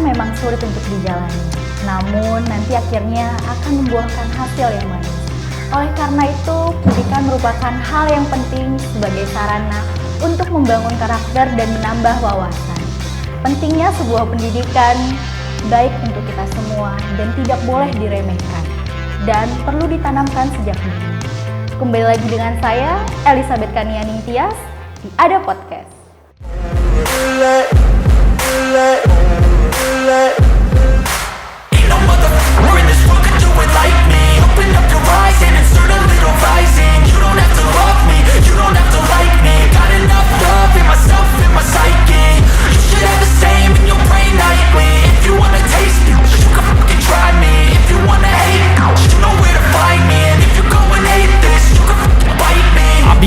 memang sulit untuk dijalani, namun nanti akhirnya akan membuahkan hasil yang manis. Oleh karena itu, pendidikan merupakan hal yang penting sebagai sarana untuk membangun karakter dan menambah wawasan. Pentingnya sebuah pendidikan baik untuk kita semua dan tidak boleh diremehkan dan perlu ditanamkan sejak dini. Kembali lagi dengan saya, Elizabeth Kania Ningtyas, di Ada Podcast.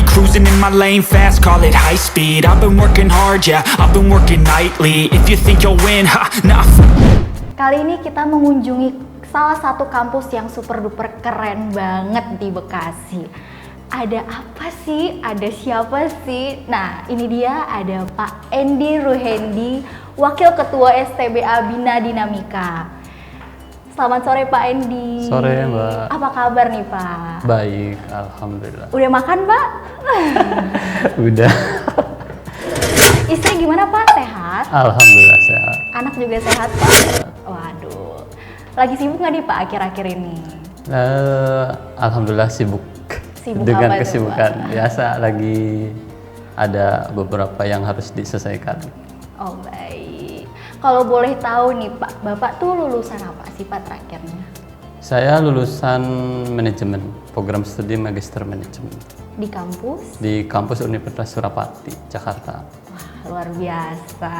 Cruising in my lane fast, call it high speed. I've been working hard, yeah, I've been working nightly. If you think you'll win, ha, nah. Kali ini kita mengunjungi salah satu kampus yang super duper keren banget di Bekasi. Ada apa sih? Ada siapa sih? Nah, ini dia, ada Pak Endy Ruhendi, Wakil Ketua STBA Bina Dinamika. Selamat sore Pak Endy. Sore Mbak. Apa kabar nih Pak? Baik, alhamdulillah. Udah makan Pak? Udah. Istri gimana Pak? Sehat? Alhamdulillah sehat. Anak juga sehat Pak? Waduh. Lagi sibuk nggak nih Pak akhir-akhir ini? Alhamdulillah sibuk. Sibuk dengan apa kesibukan itu, Pak? biasa, lagi ada beberapa yang harus diselesaikan. Oh baik. Kalau boleh tahu nih Pak, Bapak tuh lulusan apa sih Pak terakhirnya? Saya lulusan manajemen, program studi magister manajemen Di kampus? di kampus Universitas Surapati, Jakarta. Wah, luar biasa.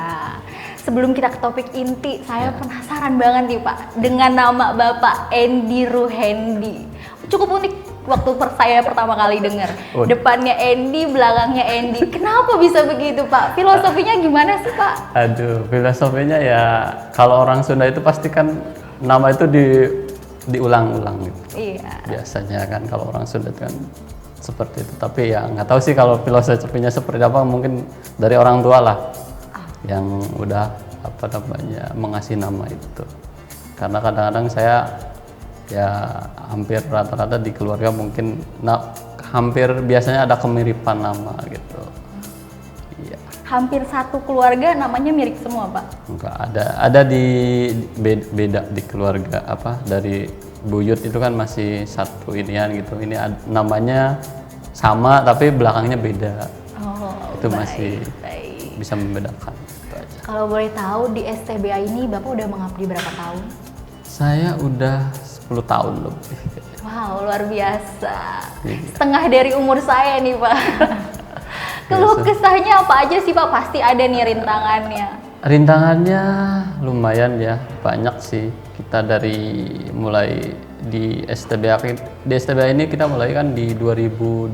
Sebelum kita ke topik inti, saya penasaran banget nih Pak dengan nama Bapak Endy Ruhendi. Cukup unik waktu saya pertama kali dengar. Depannya Endy, belakangnya Endy. Kenapa bisa begitu Pak? Filosofinya gimana sih Pak? Aduh, filosofinya ya kalau orang Sunda itu pasti kan nama itu diulang-ulang gitu. Iya. Biasanya kan kalau orang Sunda kan seperti itu. Tapi ya nggak tahu sih kalau filosofinya seperti apa, mungkin dari orang tua lah yang udah mengasih nama itu. Karena kadang-kadang saya ya hampir rata-rata di keluarga mungkin hampir biasanya ada kemiripan nama gitu. Iya. Hampir satu keluarga namanya mirip semua Pak? Enggak, ada di beda di keluarga dari buyut itu kan masih satu inian gitu. Ini namanya sama tapi belakangnya beda. Oh, itu baik, masih baik. bisa membedakan itu aja. Kalau boleh tahu di STBA ini Bapak udah mengabdi berapa tahun? Saya udah 10 tahun lebih. Wow, luar biasa. Iya. Setengah dari umur saya nih Pak. Keluh kesahnya apa aja sih Pak? Pasti ada nih rintangannya. Rintangannya lumayan ya, banyak sih. Kita mulai di STBA ini kita mulai kan di 2012.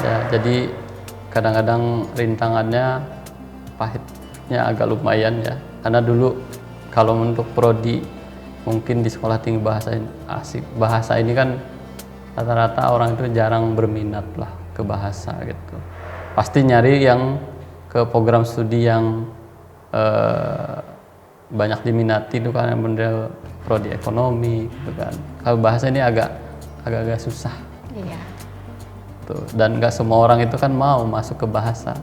Ya, jadi kadang-kadang rintangannya pahitnya agak lumayan ya. Karena dulu kalau untuk prodi mungkin di sekolah tinggi bahasa ini kan rata-rata orang itu jarang berminat lah ke bahasa gitu. Pasti nyari yang ke program studi yang banyak diminati itu kan, yang model prodi ekonomi gitu kan. Kalau bahasa ini agak susah. Iya. Tuh, dan nggak semua orang itu kan mau masuk ke bahasa.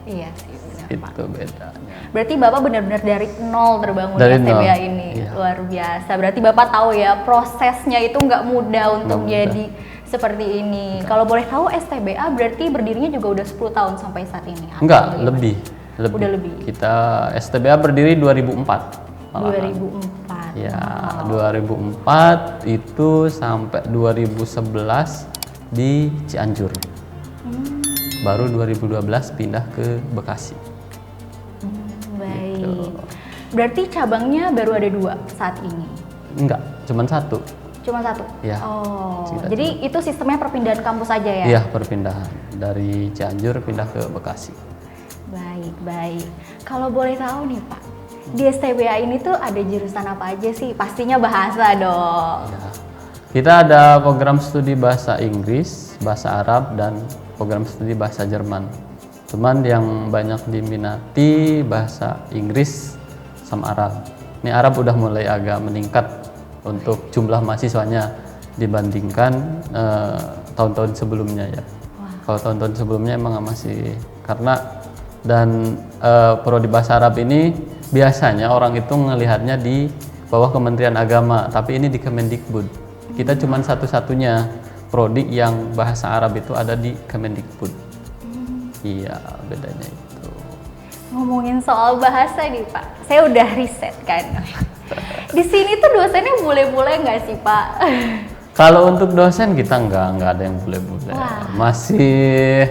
Iya sih, benar Pak. Itu bedanya. Berarti Bapak benar-benar dari nol terbangun Dari di STBA nol, ini. iya. Luar biasa. Berarti Bapak tahu ya prosesnya itu nggak mudah untuk Nggak mudah. jadi seperti ini. Kalau boleh tahu STBA berarti berdirinya juga udah 10 tahun sampai saat ini? Atau Enggak, bagaimana? lebih. Udah lebih. Kita STBA berdiri 2004. malahan. 2004. Ya, Wow. 2004 itu sampai 2011 di Cianjur. Baru 2012 pindah ke Bekasi. Baik. Gitu. Berarti cabangnya baru ada 2 saat ini? Enggak, cuman satu. Cuma 1? Iya. Oh, Sekitar jadi itu sistemnya perpindahan kampus aja ya? Iya, perpindahan dari Cianjur pindah ke Bekasi. Baik, baik. Kalau boleh tahu nih Pak, di STBA ini tuh ada jurusan apa aja sih? Pastinya bahasa dong. Ya. Kita ada program studi bahasa Inggris, bahasa Arab, dan program studi bahasa Jerman. Cuman yang banyak diminati bahasa Inggris sama Arab. Ini Arab udah mulai agak meningkat untuk jumlah mahasiswanya dibandingkan tahun-tahun sebelumnya ya. Kalau tahun-tahun sebelumnya emang masih karena dan prodi bahasa Arab ini biasanya orang itu ngelihatnya di bawah Kementerian Agama, tapi ini di Kemendikbud. Kita cuma satu-satunya prodi yang bahasa Arab itu ada di Kemendikbud. Iya, bedanya itu. Ngomongin soal bahasa nih Pak, saya udah riset kan. Di sini tuh dosennya bule-bule nggak sih Pak? Kalau untuk dosen kita nggak ada yang bule-bule. Masih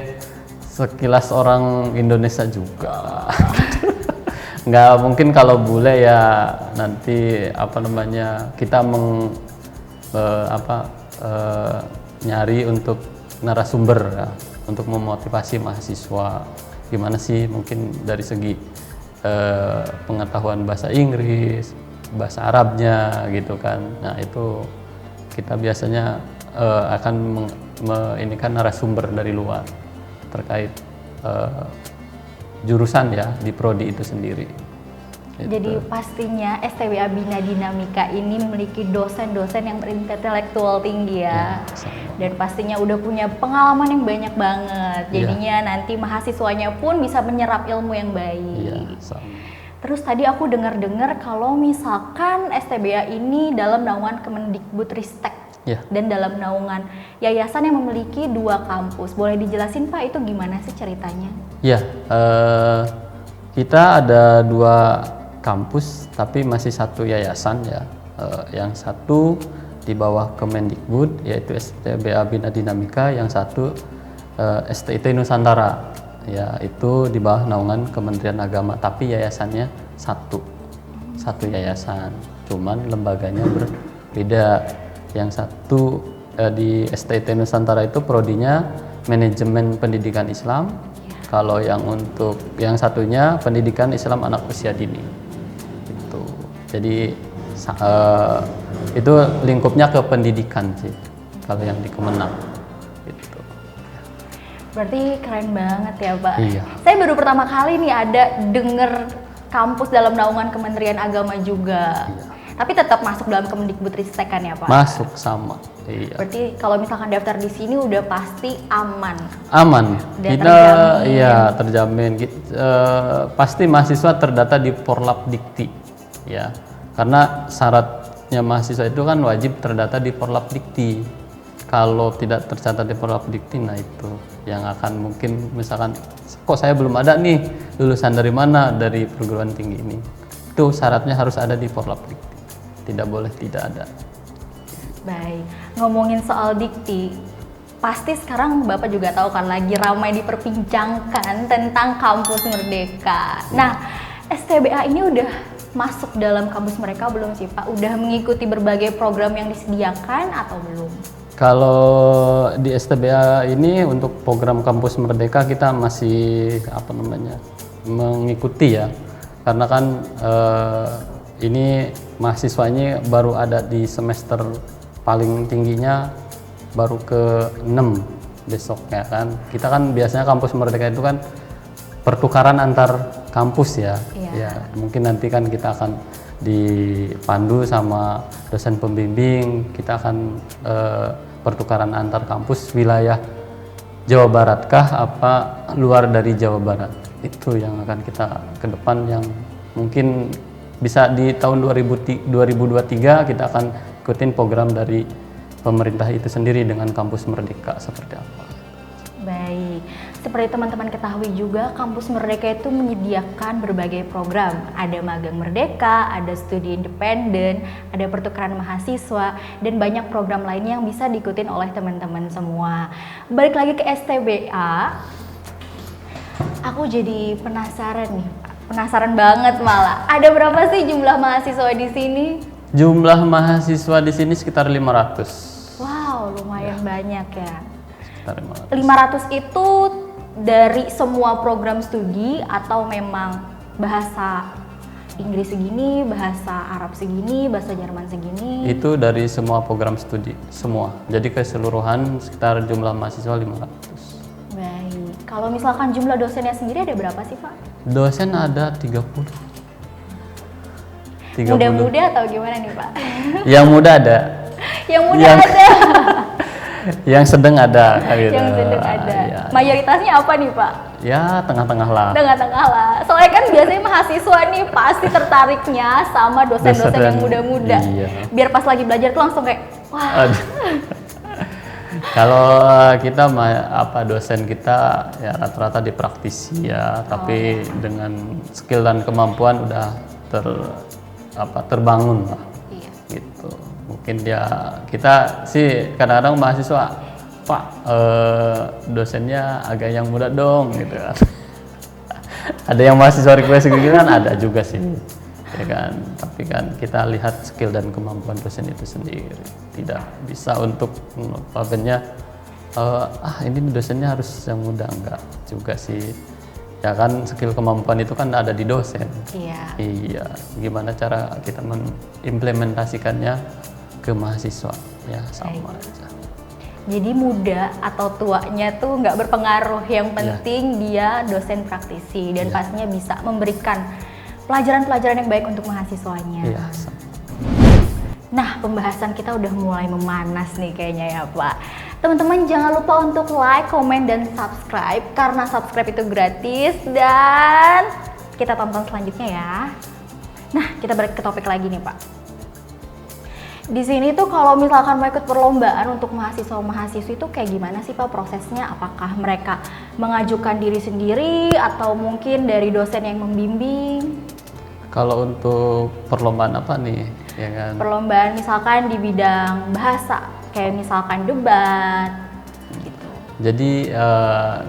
sekilas orang Indonesia juga. Nggak mungkin kalau bule ya nanti kita nyari untuk narasumber ya, untuk memotivasi mahasiswa gimana sih mungkin dari segi pengetahuan bahasa Inggris, bahasa Arabnya gitu kan. Nah itu kita biasanya akan menginikan narasumber dari luar terkait jurusan ya di prodi itu sendiri. Jadi pastinya STBA Bina Dinamika ini memiliki dosen-dosen yang berintelektual tinggi ya. Dan pastinya udah punya pengalaman yang banyak banget. Jadinya nanti mahasiswanya pun bisa menyerap ilmu yang baik. Terus tadi aku dengar-dengar kalau misalkan STBA ini dalam naungan Kemendikbudristek dan dalam naungan yayasan yang memiliki 2 kampus. Boleh dijelasin Pak itu gimana sih ceritanya? Ya, kita ada 2 kampus tapi masih satu yayasan ya. Yang satu di bawah Kemendikbud yaitu STBA Bina Dinamika, yang satu STIT Nusantara. Ya, itu di bawah naungan Kementerian Agama, tapi yayasannya satu yayasan, cuman lembaganya berbeda. Yang satu di STIT Nusantara itu prodinya manajemen pendidikan Islam, kalau yang untuk yang satunya pendidikan Islam anak usia dini. Itu jadi itu lingkupnya ke pendidikan sih kalau yang di Kemenang. Berarti keren banget ya Pak. Iya. Saya baru pertama kali nih ada denger kampus dalam naungan Kementerian Agama juga. Iya. Tapi tetap masuk dalam Kemendikbudristek kan ya Pak? Masuk sama. Iya. Berarti kalau misalkan daftar di sini udah pasti aman. Aman. Udah kita terjamin. Iya terjamin. Pasti mahasiswa terdata di Porlabdikti. Ya. Karena syaratnya mahasiswa itu kan wajib terdata di Porlabdikti. Kalau tidak tercatat di Porlabdikti, nah itu yang akan mungkin misalkan kok saya belum ada nih lulusan dari mana dari perguruan tinggi ini. Itu syaratnya harus ada di Porlabdikti. Tidak boleh tidak ada. Baik, ngomongin soal dikti, pasti sekarang Bapak juga tahu kan lagi ramai diperbincangkan tentang kampus Merdeka. Nah, STBA ini udah masuk dalam kampus mereka belum sih Pak? Udah mengikuti berbagai program yang disediakan atau belum? Kalau di STBA ini untuk program Kampus Merdeka kita masih mengikuti ya, karena kan ini mahasiswanya baru ada di semester paling tingginya baru ke-6 besoknya kan. Kita kan biasanya Kampus Merdeka itu kan pertukaran antar kampus ya. Ya mungkin nanti kan kita akan dipandu sama dosen pembimbing, kita akan pertukaran antar kampus wilayah Jawa Barat kah apa luar dari Jawa Barat. Itu yang akan kita ke depan, yang mungkin bisa di tahun 2023 kita akan ikutin program dari pemerintah itu sendiri dengan Kampus Merdeka seperti apa. Baik, seperti teman-teman ketahui juga Kampus Merdeka itu menyediakan berbagai program. Ada magang merdeka, ada studi independen, ada pertukaran mahasiswa, dan banyak program lainnya yang bisa diikutin oleh teman-teman semua. Balik lagi ke STBA, aku jadi penasaran nih, penasaran banget malah. Ada berapa sih jumlah mahasiswa di sini? Jumlah mahasiswa di sini sekitar 500. Wow, lumayan banyak ya. 500 itu dari semua program studi atau memang bahasa Inggris segini, bahasa Arab segini, bahasa Jerman segini? Itu dari semua program studi, semua. Jadi keseluruhan sekitar jumlah mahasiswa 500. Baik, kalau misalkan jumlah dosennya sendiri ada berapa sih Pak? Dosen ada 30. 30. Muda-muda atau gimana nih Pak? Yang muda ada, Yang muda Yang- ada, yang sedang ada kan gitu. yang sedang ada. Ya, Mayoritasnya apa nih Pak? ya tengah-tengah lah. Tengah-tengah lah. Soalnya kan biasanya mahasiswa nih pasti tertariknya sama dosen-dosen Dosen, yang muda-muda. iya. Biar pas lagi belajar tuh langsung kayak, wah, Aduh. Kalau kita dosen kita ya rata-rata di praktisi ya, tapi dengan skill dan kemampuan udah terbangun lah iya. gitu. Mungkin kita sih kadang-kadang mahasiswa, Pak, dosennya agak yang muda dong gitu kan. Ada yang mahasiswa request gitu kan, ada juga sih ya kan, tapi kan kita lihat skill dan kemampuan dosen itu sendiri, tidak bisa untuk pabennya ini dosennya harus yang muda, enggak juga sih ya kan. Skill kemampuan itu kan ada di dosen. Iya. Gimana cara kita mengimplementasikannya ke mahasiswa ya sama aja. Jadi muda atau tuanya tuh nggak berpengaruh, yang Iya. penting dia dosen praktisi dan Iya. pastinya bisa memberikan pelajaran-pelajaran yang baik untuk mahasiswanya. Iya. Nah, pembahasan kita udah mulai memanas nih kayaknya ya Pak. Teman-teman jangan lupa untuk like, komen, dan subscribe karena subscribe itu gratis, dan kita tonton selanjutnya ya. Nah, kita balik ke topik lagi nih Pak. Di sini tuh kalau misalkan mau ikut perlombaan untuk mahasiswa-mahasiswi itu kayak gimana sih Pak prosesnya? Apakah mereka mengajukan diri sendiri atau mungkin dari dosen yang membimbing? Kalau untuk perlombaan apa nih ya kan? Perlombaan misalkan di bidang bahasa, kayak misalkan debat gitu. Jadi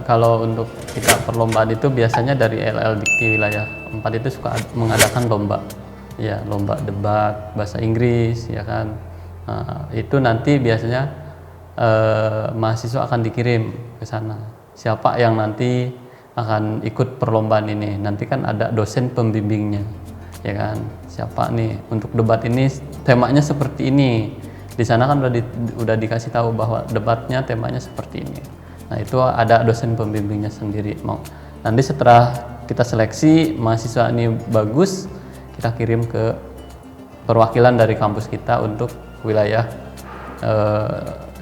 kalau untuk kita perlombaan itu biasanya dari LL Dikti wilayah 4 itu suka mengadakan lomba. Ya, lomba debat bahasa Inggris ya kan. Nah, itu nanti biasanya mahasiswa akan dikirim ke sana. Siapa yang nanti akan ikut perlombaan ini? Nanti kan ada dosen pembimbingnya. Ya kan? Siapa nih untuk debat ini temanya seperti ini. Di sana kan udah dikasih tahu bahwa debatnya temanya seperti ini. Nah, itu ada dosen pembimbingnya sendiri. Nanti setelah kita seleksi mahasiswa ini bagus, kita kirim ke perwakilan dari kampus kita untuk wilayah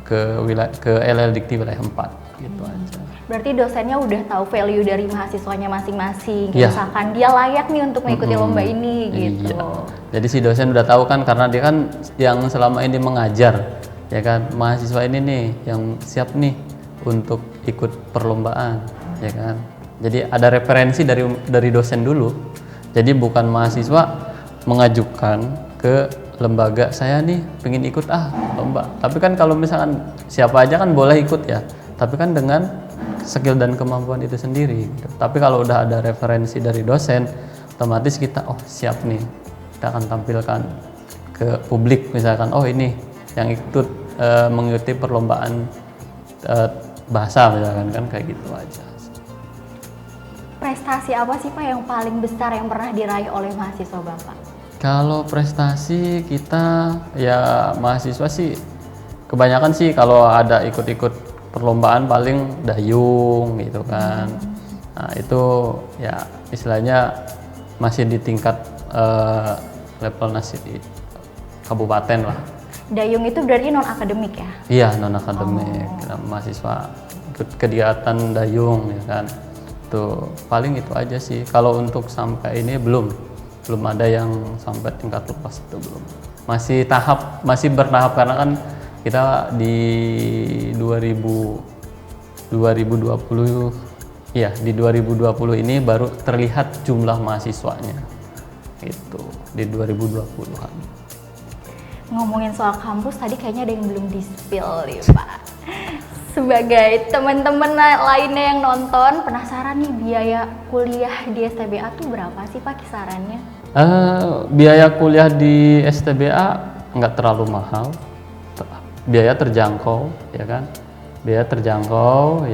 ke LL Dikti wilayah 4 gitu aja. Berarti dosennya udah tahu value dari mahasiswanya masing-masing. Iya. Misalkan dia layak nih untuk mengikuti lomba ini gitu. Iya. Jadi si dosen udah tahu kan, karena dia kan yang selama ini mengajar ya kan, mahasiswa ini nih yang siap nih untuk ikut perlombaan ya kan. Jadi ada referensi dari dosen dulu. Jadi bukan mahasiswa mengajukan ke lembaga, saya nih pengen ikut lomba. Tapi kan kalau misalkan siapa aja kan boleh ikut ya, tapi kan dengan skill dan kemampuan itu sendiri gitu. Tapi kalau udah ada referensi dari dosen, otomatis kita siap nih, kita akan tampilkan ke publik misalkan ini yang ikut mengikuti perlombaan bahasa misalkan, kan kayak gitu aja. Prestasi apa sih Pak yang paling besar yang pernah diraih oleh mahasiswa Bapak? Kalau prestasi kita ya mahasiswa sih kebanyakan sih kalau ada ikut-ikut perlombaan paling dayung gitu kan. Nah, itu ya istilahnya masih di tingkat level kabupaten lah. Dayung itu berarti non akademik ya? Iya, non akademik. Mahasiswa ikut kegiatan dayung ya kan. Tuh paling itu aja sih. Kalau untuk sampai ini belum ada yang sampai tingkat lepas, itu belum. Masih bertahap karena kan kita di 2020 di 2020 ini baru terlihat jumlah mahasiswanya itu di 2020-an. Ngomongin soal kampus tadi kayaknya ada yang belum di-spill nih Pak. Sebagai teman-teman lainnya yang nonton, penasaran nih biaya kuliah di STBA tuh berapa sih Pak kisarannya? Biaya kuliah di STBA nggak terlalu mahal, biaya terjangkau ya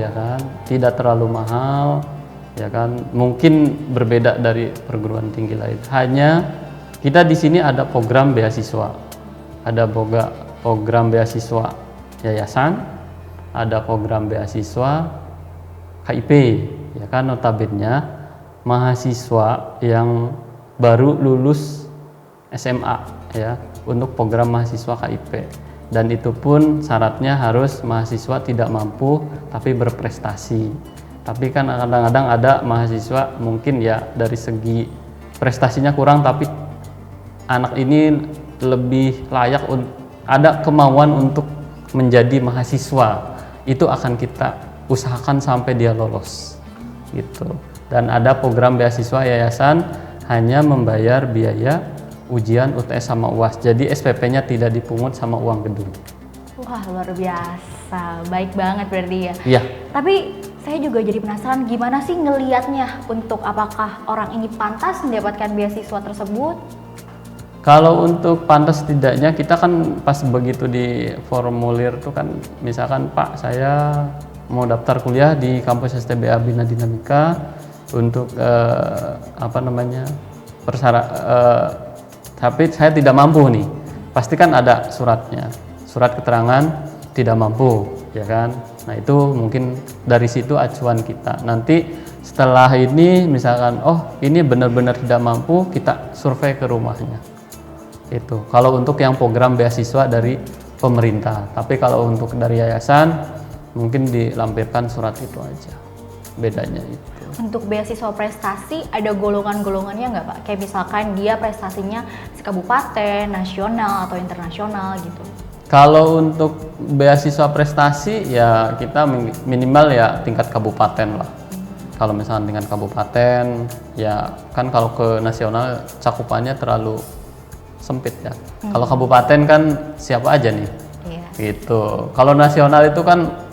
kan, tidak terlalu mahal ya kan. Mungkin berbeda dari perguruan tinggi lain. Hanya kita di sini ada program beasiswa, program beasiswa yayasan, ada program beasiswa KIP ya kan. Notabene mahasiswa yang baru lulus SMA ya untuk program mahasiswa KIP. Dan itu pun syaratnya harus mahasiswa tidak mampu tapi berprestasi. Tapi kan kadang-kadang ada mahasiswa mungkin ya dari segi prestasinya kurang tapi anak ini lebih layak ada kemauan untuk menjadi mahasiswa. Itu akan kita usahakan sampai dia lolos gitu. Dan ada program beasiswa yayasan hanya membayar biaya ujian UTS sama UAS. Jadi SPP-nya tidak dipungut sama uang gedung. Wah, luar biasa. Baik banget berarti ya. Iya. Tapi saya juga jadi penasaran gimana sih ngelihatnya untuk apakah orang ini pantas mendapatkan beasiswa tersebut? Kalau untuk pantas tidaknya kita kan pas begitu di formulir tuh kan misalkan Pak saya mau daftar kuliah di kampus STBA Bina Dinamika untuk tapi saya tidak mampu nih, pasti kan ada suratnya, surat keterangan tidak mampu, ya kan? Nah itu mungkin dari situ acuan kita. Nanti setelah ini misalkan, oh ini benar-benar tidak mampu, kita survei ke rumahnya. Itu kalau untuk yang program beasiswa dari pemerintah. Tapi kalau untuk dari yayasan, mungkin dilampirkan surat itu aja. Bedanya itu. Untuk beasiswa prestasi ada golongan-golongannya nggak Pak? Kayak misalkan dia prestasinya sekabupaten, nasional atau internasional gitu. Kalau untuk beasiswa prestasi ya kita minimal ya tingkat kabupaten lah. Kalau misalkan tingkat kabupaten ya kan kalau ke nasional cakupannya terlalu sempit ya. Kalau kabupaten kan siapa aja nih. Iya. Gitu. Kalau nasional itu kan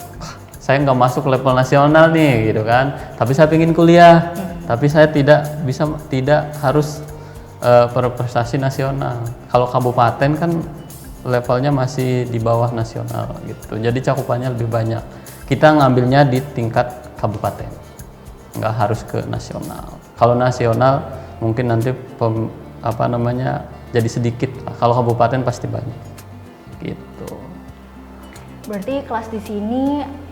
saya nggak masuk level nasional nih gitu kan, tapi saya ingin kuliah, tapi saya tidak harus berprestasi nasional. Kalau kabupaten kan levelnya masih di bawah nasional gitu, jadi cakupannya lebih banyak. Kita ngambilnya di tingkat kabupaten, nggak harus ke nasional. Kalau nasional mungkin nanti jadi sedikit. Kalau kabupaten pasti banyak gitu. Berarti kelas di sini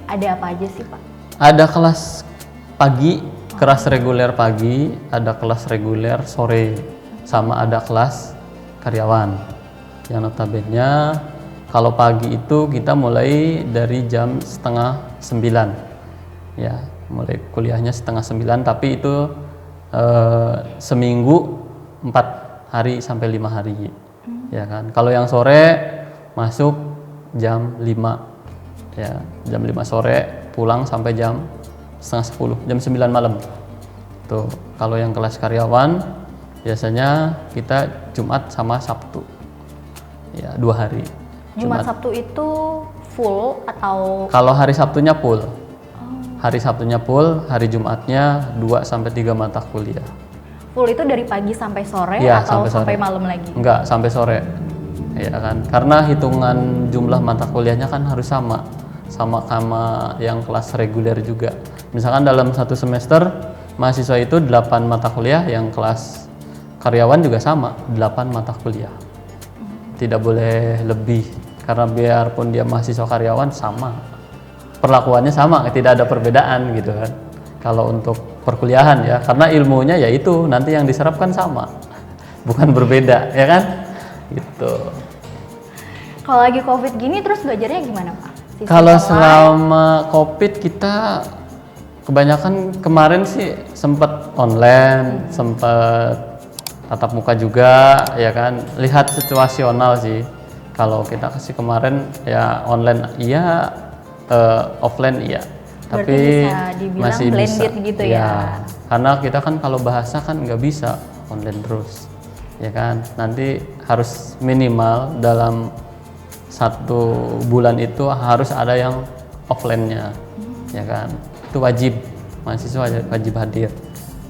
ada apa aja sih Pak? Ada kelas pagi, kelas reguler pagi, ada kelas reguler sore, sama ada kelas karyawan. Yang notabene kalau pagi itu kita mulai dari jam 8:30, ya mulai kuliahnya 8:30, tapi itu seminggu 4 hari sampai 5 hari, ya kan. Kalau yang sore masuk jam 5. Ya, jam 5 sore pulang sampai jam 9:30, jam 9 malam. Tuh, kalau yang kelas karyawan biasanya kita Jumat sama Sabtu. Ya, 2 hari. Jumat Sabtu itu full atau? Kalau hari Sabtunya full. Hari Sabtunya full, hari Jumatnya 2 sampai 3 mata kuliah. Full itu dari pagi sampai sore ya, atau sampai malam lagi? Enggak, sampai sore. Ya kan, karena hitungan jumlah mata kuliahnya kan harus sama yang kelas reguler juga. Misalkan dalam satu semester mahasiswa itu 8 mata kuliah, yang kelas karyawan juga sama 8 mata kuliah. Tidak boleh lebih, karena biarpun dia mahasiswa karyawan sama, perlakuannya sama, tidak ada perbedaan gitu kan. Kalau untuk perkuliahan ya, karena ilmunya yaitu nanti yang diserap kan sama, bukan berbeda, ya kan? Gitu. Kalau lagi COVID gini terus belajarnya gimana Pak? Kalau selama COVID kita kebanyakan kemarin sih sempat online, sempat tatap muka juga, ya kan. Lihat situasional sih. Kalau kita kasih kemarin ya online iya, offline iya. Berarti Tapi bisa dibilang masih blended bisa gitu ya. Karena kita kan kalau bahasa kan nggak bisa online terus, ya kan. Nanti harus minimal dalam 1 bulan itu harus ada yang offline-nya, ya kan. Itu wajib, mahasiswa wajib hadir.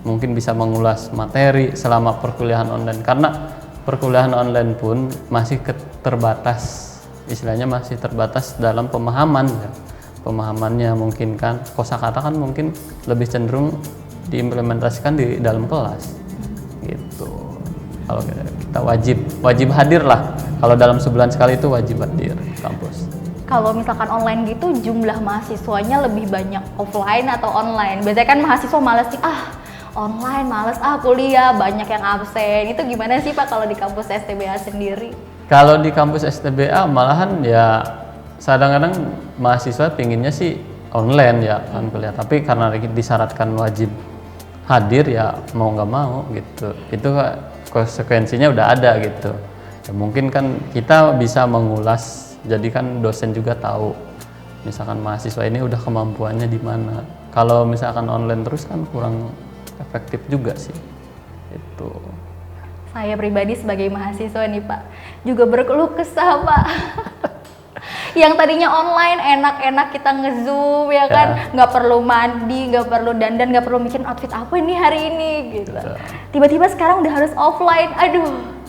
Mungkin bisa mengulas materi selama perkuliahan online, karena perkuliahan online pun masih terbatas, istilahnya masih terbatas dalam pemahaman ya. Pemahamannya mungkin kan, kosakata kan mungkin lebih cenderung diimplementasikan di dalam kelas gitu. Kalau kita wajib hadir lah. Kalau dalam sebulan sekali itu wajib hadir di kampus. Kalau misalkan online gitu jumlah mahasiswanya lebih banyak offline atau online? Biasanya kan mahasiswa malas sih, online, males kuliah, banyak yang absen. Itu gimana sih Pak kalau di kampus STBA sendiri? Kalau di kampus STBA malahan ya kadang-kadang mahasiswa pinginnya sih online ya kan kuliah, tapi karena disyaratkan wajib hadir ya mau nggak mau gitu. Itu konsekuensinya udah ada gitu. Ya, mungkin kan kita bisa mengulas, jadi kan dosen juga tahu misalkan mahasiswa ini udah kemampuannya di mana. Kalau misalkan online terus kan kurang efektif juga sih. Itu. Saya pribadi sebagai mahasiswa nih Pak, juga berkeluh kesah Pak. Yang tadinya online enak-enak kita nge-zoom ya kan, nggak perlu mandi, nggak perlu dandan, nggak perlu mikirin outfit apa ini hari ini gitu. Tiba-tiba sekarang udah harus offline, aduh.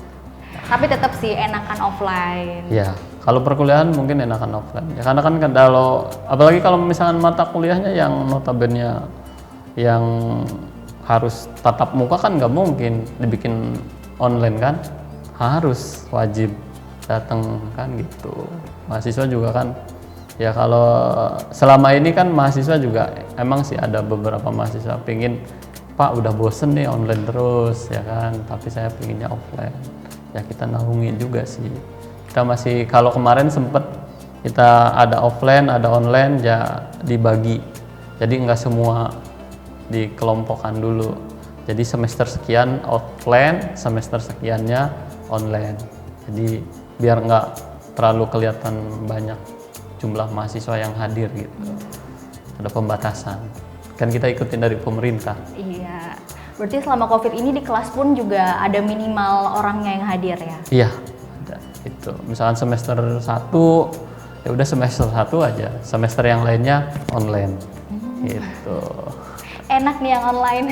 Tapi tetap sih enakan offline. Ya, kalau perkuliahan mungkin enakan offline. Ya, karena kan kalau apalagi kalau misalkan mata kuliahnya yang notabene yang harus tatap muka kan nggak mungkin dibikin online kan, harus wajib datang kan gitu. Mahasiswa juga kan ya, kalau selama ini kan mahasiswa juga emang sih ada beberapa mahasiswa pingin, Pak udah bosen nih online terus ya kan, tapi saya pinginnya offline. Ya kita naungi juga sih. Kita masih, kalau kemarin sempet kita ada offline ada online ya dibagi, jadi nggak semua dikelompokkan dulu. Jadi semester sekian offline, semester sekiannya online. Jadi biar nggak terlalu kelihatan banyak jumlah mahasiswa yang hadir gitu. Ada pembatasan. Kan kita ikutin dari pemerintah. Iya. Berarti selama COVID ini di kelas pun juga ada minimal orangnya yang hadir ya? Iya, ada. Itu. Misalkan semester 1 ya udah semester 1 aja. Semester yang lainnya online. Gitu. Enak nih yang online,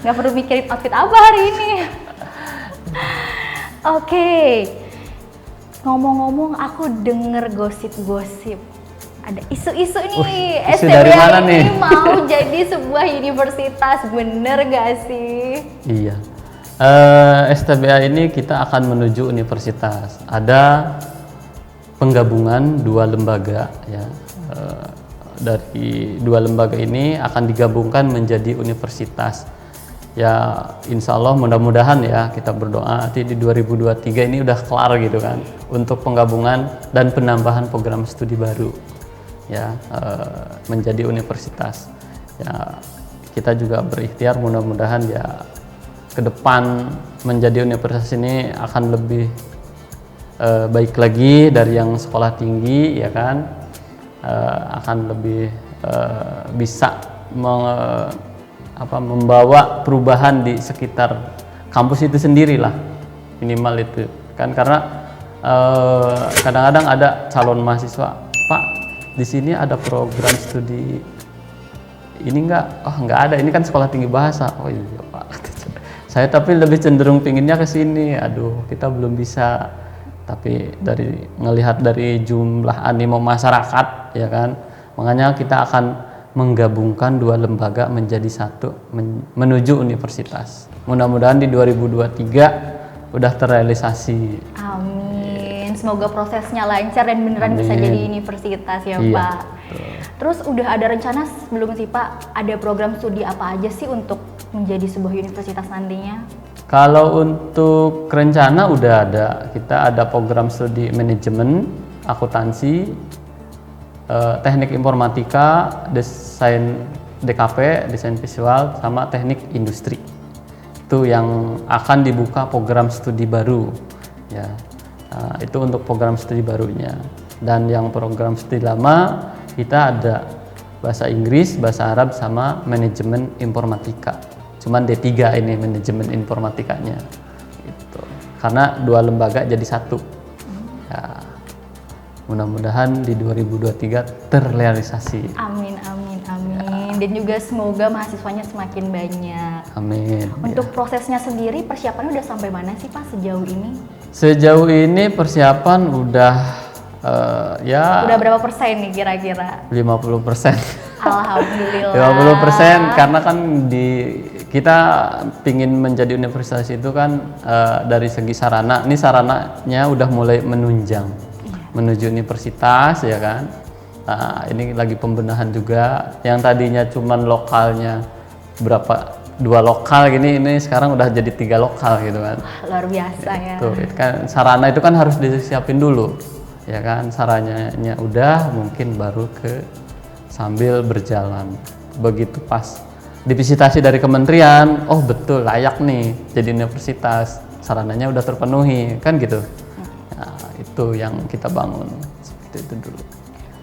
nggak perlu mikirin outfit apa hari ini. Oke, ngomong-ngomong aku denger gosip-gosip, ada isu-isu nih, isu dari mana STBA nih? ini mau jadi sebuah universitas, bener gak sih? Iya, STBA ini kita akan menuju universitas. Ada penggabungan 2 lembaga ya. Dari 2 lembaga ini akan digabungkan menjadi universitas. Ya insya Allah mudah-mudahan ya, kita berdoa nanti di 2023 ini udah kelar gitu kan untuk penggabungan dan penambahan program studi baru ya, menjadi universitas. Ya kita juga berikhtiar mudah-mudahan ya ke depan menjadi universitas ini akan lebih baik lagi dari yang sekolah tinggi ya kan. Akan lebih bisa membawa perubahan di sekitar kampus itu sendirilah, minimal itu kan. Karena kadang-kadang ada calon mahasiswa, Pak di sini ada program studi ini enggak? Oh enggak ada, ini kan sekolah tinggi bahasa. Oh iya Pak, saya tapi lebih cenderung pinginnya ke sini. Aduh kita belum bisa. Tapi dari ngelihat dari jumlah animo masyarakat ya kan, makanya kita akan menggabungkan 2 lembaga menjadi satu menuju universitas. Mudah-mudahan di 2023 udah terrealisasi. Amin. Semoga prosesnya lancar dan beneran bisa jadi universitas ya iya, Pak. betul. Terus udah ada rencana sebelum sih Pak, ada program studi apa aja sih untuk menjadi sebuah universitas nantinya? Kalau untuk rencana udah ada, kita ada program studi manajemen, akuntansi, teknik informatika, desain DKV, desain visual, sama teknik industri. Itu yang akan dibuka program studi baru, ya. Itu untuk program studi barunya. Dan yang program studi lama kita ada bahasa Inggris, bahasa Arab, sama manajemen informatika. Cuman D3 ini manajemen informatikanya gitu. Karena 2 lembaga jadi satu ya, mudah-mudahan di 2023 terrealisasi. Amin amin amin. Dan juga semoga mahasiswanya semakin banyak. Amin. Untuk prosesnya sendiri persiapannya udah sampai mana sih Pak sejauh ini? Sejauh ini persiapan udah ya Udah berapa persen nih kira-kira? 50%. Alhamdulillah. 50% karena kan kita pingin menjadi universitas itu kan dari segi sarana. Ini sarananya udah mulai menunjang menuju universitas ya kan. Ini lagi pembenahan juga. Yang tadinya cuman lokalnya berapa 2 lokal gini, ini sekarang udah jadi 3 lokal gitu kan. Luar biasa ya. Tuh, itu kan sarana itu kan harus disiapin dulu, ya kan, sarananya udah, mungkin baru ke sambil berjalan. Begitu pas divisitasi dari kementerian, oh betul layak nih jadi universitas, sarananya udah terpenuhi, kan gitu. Nah, itu yang kita bangun seperti itu dulu.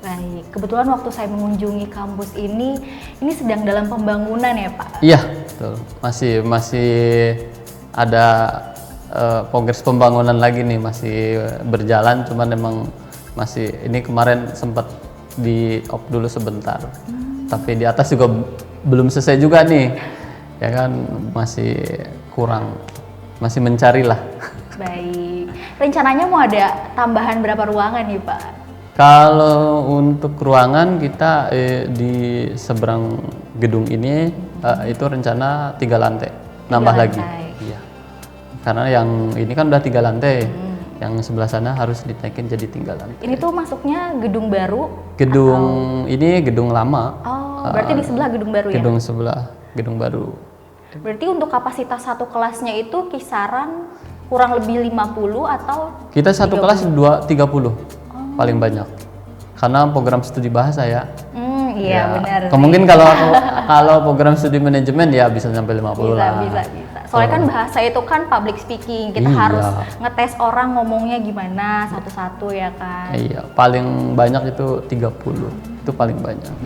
Baik, kebetulan waktu saya mengunjungi kampus ini sedang dalam pembangunan ya Pak? Iya, betul. Masih ada progres pembangunan lagi nih, masih berjalan, cuman memang masih ini kemarin sempat di off dulu sebentar. Tapi di atas juga belum selesai juga nih, ya kan, masih kurang, masih mencari lah. Baik, rencananya mau ada tambahan berapa ruangan nih Pak? Kalau untuk ruangan kita di seberang gedung ini itu rencana 3 lantai, nambah lagi. Iya. Karena yang ini kan udah 3 lantai, yang sebelah sana harus ditaikin jadi 3 lantai. Ini tuh masuknya gedung baru? Gedung ini gedung lama. Oh, berarti di sebelah gedung baru ya? Gedung sebelah, gedung baru. Berarti untuk kapasitas satu kelasnya itu kisaran kurang lebih 50 atau? Kita satu 30? Kelas 30. Paling banyak, karena program studi bahasa ya. Iya ya, benar. Mungkin kalau program studi manajemen ya bisa sampai 50 lah. Bisa. Soalnya kan bahasa itu kan public speaking, kita harus ngetes orang ngomongnya gimana satu-satu ya kan. Iya, paling banyak itu 30, itu paling banyak.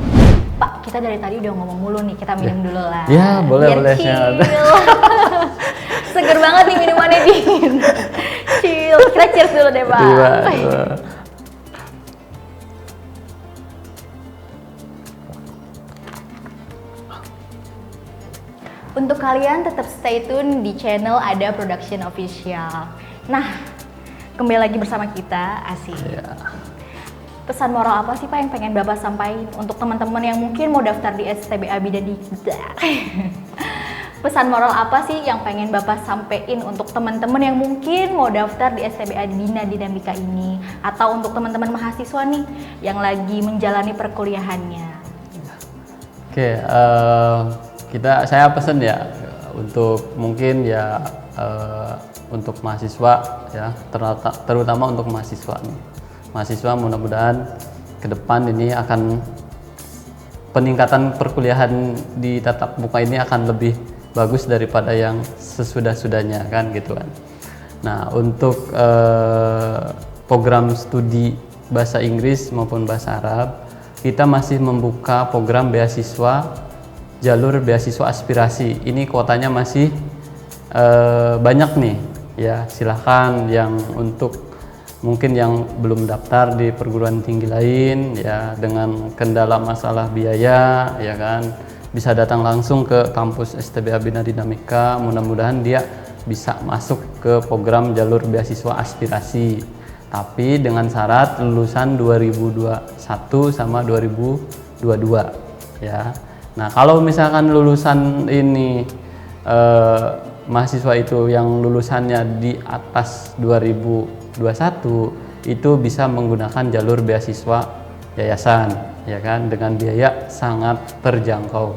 Pak, kita dari tadi udah ngomong mulu nih, kita minum dulu lah. Ya boleh. Seger banget nih minumannya dingin. Chill, kita cheers dulu deh Pak. Iya. Untuk kalian tetap stay tune di channel Ada Production Official. Nah, kembali lagi bersama kita, Asik. Ya. Pesan moral apa sih Pak yang pengen Bapak sampaikan untuk teman-teman yang mungkin mau daftar di STBA Bina Pesan moral apa sih yang pengen Bapak sampaikan untuk teman-teman yang mungkin mau daftar di STBA Bina Dinamika ini, atau untuk teman-teman mahasiswa nih yang lagi menjalani perkuliahannya? Oke, saya pesan ya untuk mungkin ya untuk mahasiswa ya, terutama untuk mahasiswa nih. Mahasiswa mudah-mudahan ke depan ini akan peningkatan perkuliahan di tatap muka ini akan lebih bagus daripada yang sesudah-sudahnya kan gitu kan. Nah, untuk program studi bahasa Inggris maupun bahasa Arab, kita masih membuka program beasiswa, jalur beasiswa aspirasi. Ini kuotanya masih banyak nih ya, silahkan yang untuk mungkin yang belum daftar di perguruan tinggi lain ya, dengan kendala masalah biaya ya kan, bisa datang langsung ke kampus STBA Bina Dinamika. Mudah-mudahan dia bisa masuk ke program jalur beasiswa aspirasi, tapi dengan syarat lulusan 2021 sama 2022 ya. Nah, kalau misalkan lulusan ini mahasiswa itu yang lulusannya di atas 2021 itu bisa menggunakan jalur beasiswa yayasan ya kan, dengan biaya sangat terjangkau.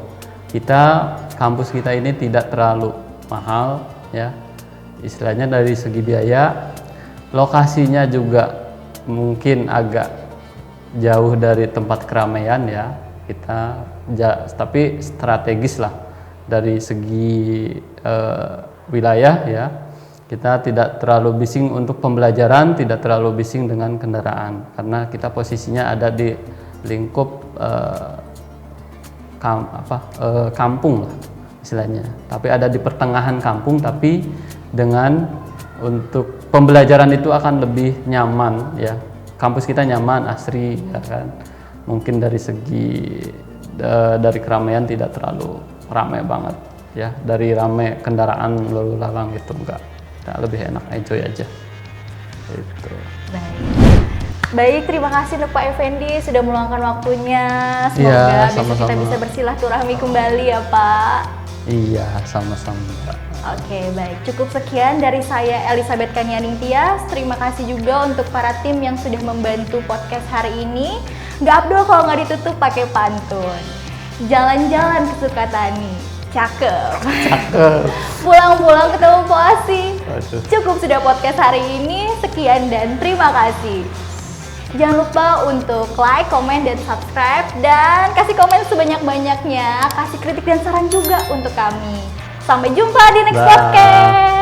Kampus kita ini tidak terlalu mahal ya, istilahnya dari segi biaya. Lokasinya juga mungkin agak jauh dari tempat keramaian ya, tapi strategis lah dari segi wilayah ya. Kita tidak terlalu bising untuk pembelajaran, tidak terlalu bising dengan kendaraan, karena kita posisinya ada di lingkup kampung lah istilahnya. Tapi ada di pertengahan kampung, tapi dengan untuk pembelajaran itu akan lebih nyaman ya. Kampus kita nyaman, asri ya kan. Mungkin dari segi dari keramaian tidak terlalu ramai banget ya. Dari ramai kendaraan lalu lalang gitu enggak. Lebih enak, enjoy aja gitu. Baik, terima kasih untuk Pak Effendi sudah meluangkan waktunya. Semoga ya, besok kita bisa bersilaturahmi kembali ya Pak. Iya, sama-sama Pak. Oke, baik. Cukup sekian dari saya, Elizabeth Kanianing Tias. Terima kasih juga untuk para tim yang sudah membantu podcast hari ini. Nggak abdul kalau nggak ditutup pakai pantun. Jalan-jalan ke Sukatani, Cakep. Cakep. Pulang-pulang ketemu Po Asi. Waduh. Cukup sudah podcast hari ini. Sekian dan terima kasih. Jangan lupa untuk like, komen, dan subscribe. Dan kasih komen sebanyak-banyaknya. Kasih kritik dan saran juga untuk kami. Sampai jumpa di next Bye. podcast.